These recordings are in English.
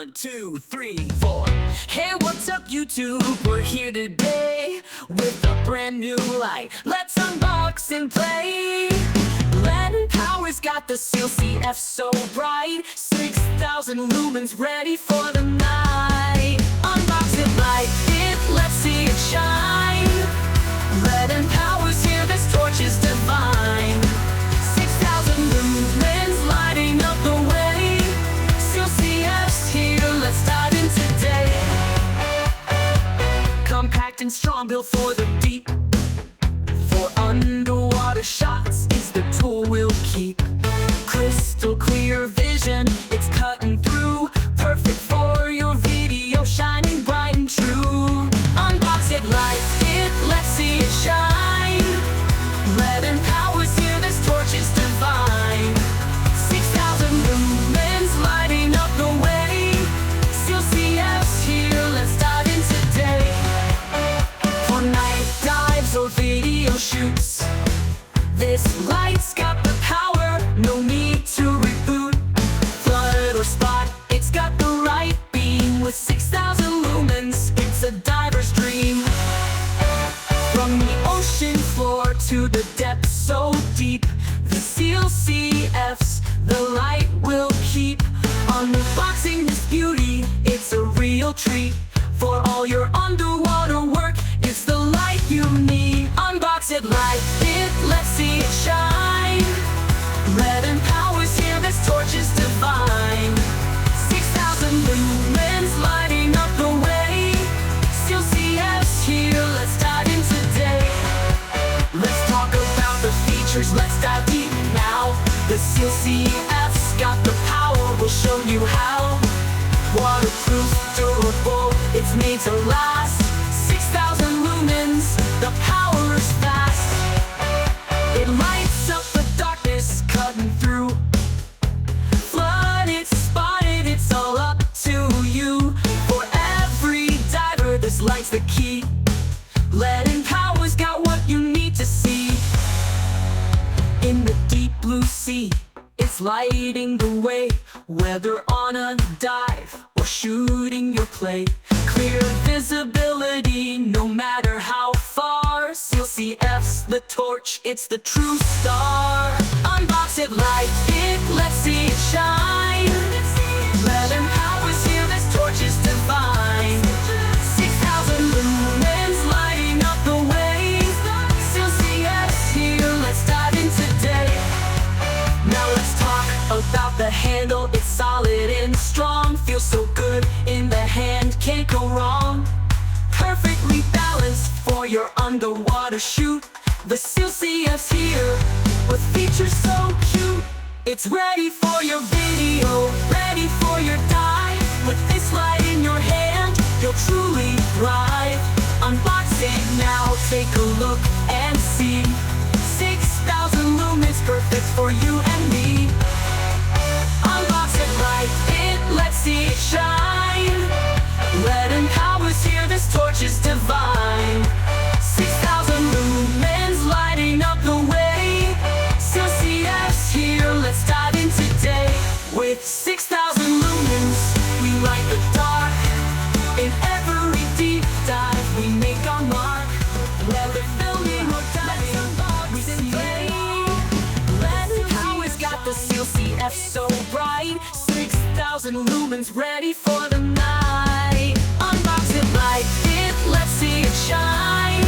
1, 2, 3, 4. Hey, what's up, YouTube? We're here today with a brand new light. Let's unbox and play. LetonPower's got the Seal CF so bright. 6,000 lumens ready for the night. Unbox it, light it, let's see it shine. LetonPower's here, this torch is divine. 6,000 lumens lighting up the way. Seal CF's here, let's dive in today. Compact and strong, built for the deep. For underwater shots is the tool we'll keep. Crystal clear vision, it's cutting through. Perfect for your video, shining bright and true. Unbox it, light it, let's see it shine. LetonPower's here, this torch is divine. 6,000 lumens lighting up the way. Seal CF's here, let's dive in today. For night dives or video shoots, this light's got the power, no need to reboot. Flood or spot, it's got the right beam. With 6,000 lumens, it's a diver's dream. From the ocean floor to the depths so deep, the Seal CF's the light will keep. Unboxing this beauty, it's a real treat. For all your underwater work, it's the light you need. Unbox it, light it, let's see it shine. LetonPower's here, this torch is divine. 6,000 lumens lighting up the way. Seal CF's here, let's dive in today. Let's talk about the features, let's dive deep now. The Seal CF's got the power, we'll show you how. Waterproof, durable, it's made to last. 6,000 lumens, the power is fast. It lights up the darkness, cutting through. Flood it, spot it, it's all up to you. For every diver, this light's the key. LetonPower's got what you need to see. In the deep blue sea, it's lighting the way. Whether on a dive or shooting your play, clear visibility no matter how far. Seal CF's the torch, it's the true star. Unbox it, light it, let's see it shine. LetonPower's here, this torch is divine. 6,000 lumens lighting up the way. Seal CF's here, let's dive in today. Now let's talk about the handle, it's solid and strong. Feels so good in the hand, can't go wrong. Perfectly balanced for your underwater shoot. The Seal CF's here, with features so cute. It's ready for your video, ready for your dive. With this light in your hand, you'll truly thrive. Unbox it now, take a look and see. 6,000 lumens, perfect for you and me. Unbox it, light it, let's see it shine. LetonPower's here, this torch is divine. 6,000 lumens lighting up the way. Seal CF's here, let's dive in today. With 6,000 lumens, we light the dark. In every deep dive, we make our mark. Whether filming or diving, we slay. LetonPower's got the Seal CF so bright. 6,000 lumens ready for the night. Unbox it, light it, let's see it shine.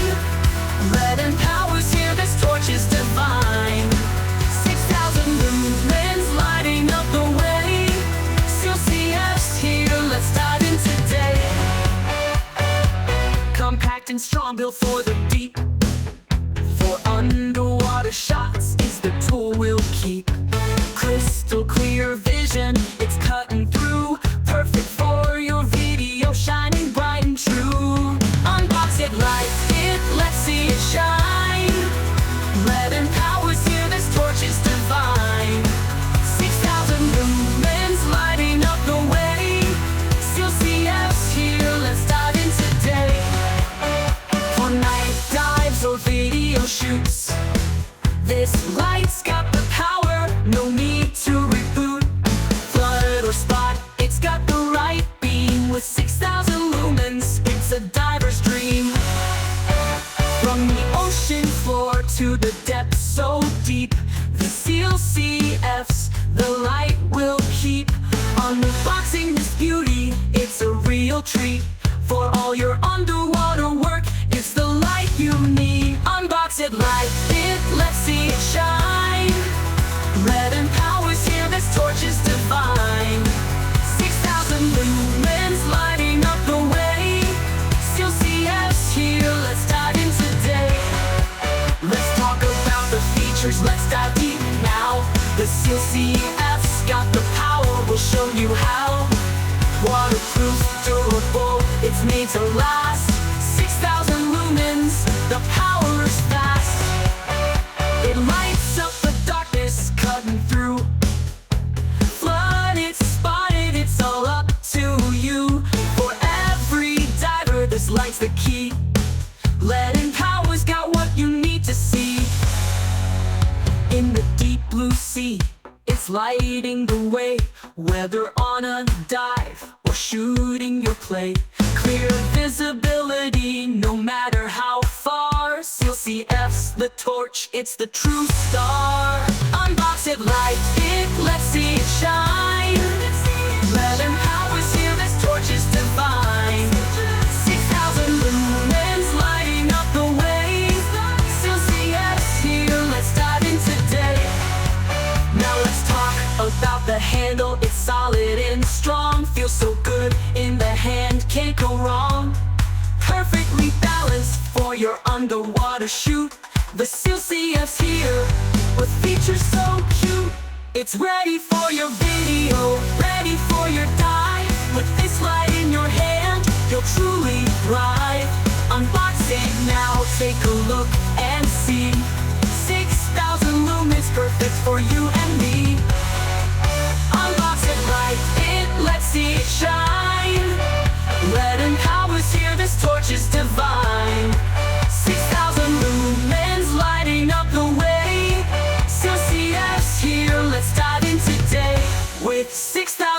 LetonPower's here, this torch is divine. 6,000 lumens lighting up the way. Seal CF's here, let's dive in today. Compact and strong, built for the deep. For underwater shots is the tool we'll keep. Crystal clear vision, it's cutting through. Perfect for your video, shining bright and true. Unbox it, light it, let's see it shine. LetonPower's here, this torch is divine. 6,000 lumens lighting up the way. Seal CF's here, let's dive in today. For night dives or video shoots, this light Unboxing this beauty, it's a real treat. For all your underwater work, it's the light you need. Unbox it, light it, let's see it shine. LetonPower's here, this torch is divine. 6,000 lumens lighting up the way. Seal CF's here, let's dive in today. Let's talk about the features, let's dive deep now. The Seal CF's got the power, we'll show you how. Waterproof, durable, it's made to last. 6,000 lumens, the power is fast. It lights up the darkness, cutting through. Flood it, spot it, it's all up to you. For every diver, this light's the key. LetonPower's got what you need to see. In the deep blue sea, it's lighting the way. Whether on a dive or shooting your play, clear visibility no matter how far. Seal CF's the torch, it's the true star. Unbox it, light it, let's see it shine. LetonPower's here, this torch is divine. 6,000 lumens lighting up the way. Seal CF's here, let's dive in today. Now let's talk about the handle, it's solid and strong. Feels so good in the hand, can't go wrong. Perfectly balanced for your underwater shoot. The Seal CF's here, with features so cute. It's ready for your video, ready for your dive. With this light in your hand, you'll truly thrive. Unbox it now, take a look and see. 6,000 lumens, perfect for you and me. Unbox it, light it, let's see it shine. LetonPower's here, this torch is divine. 6,000 lumens lighting up the way. Seal CF's here, let's dive in today. With 6,000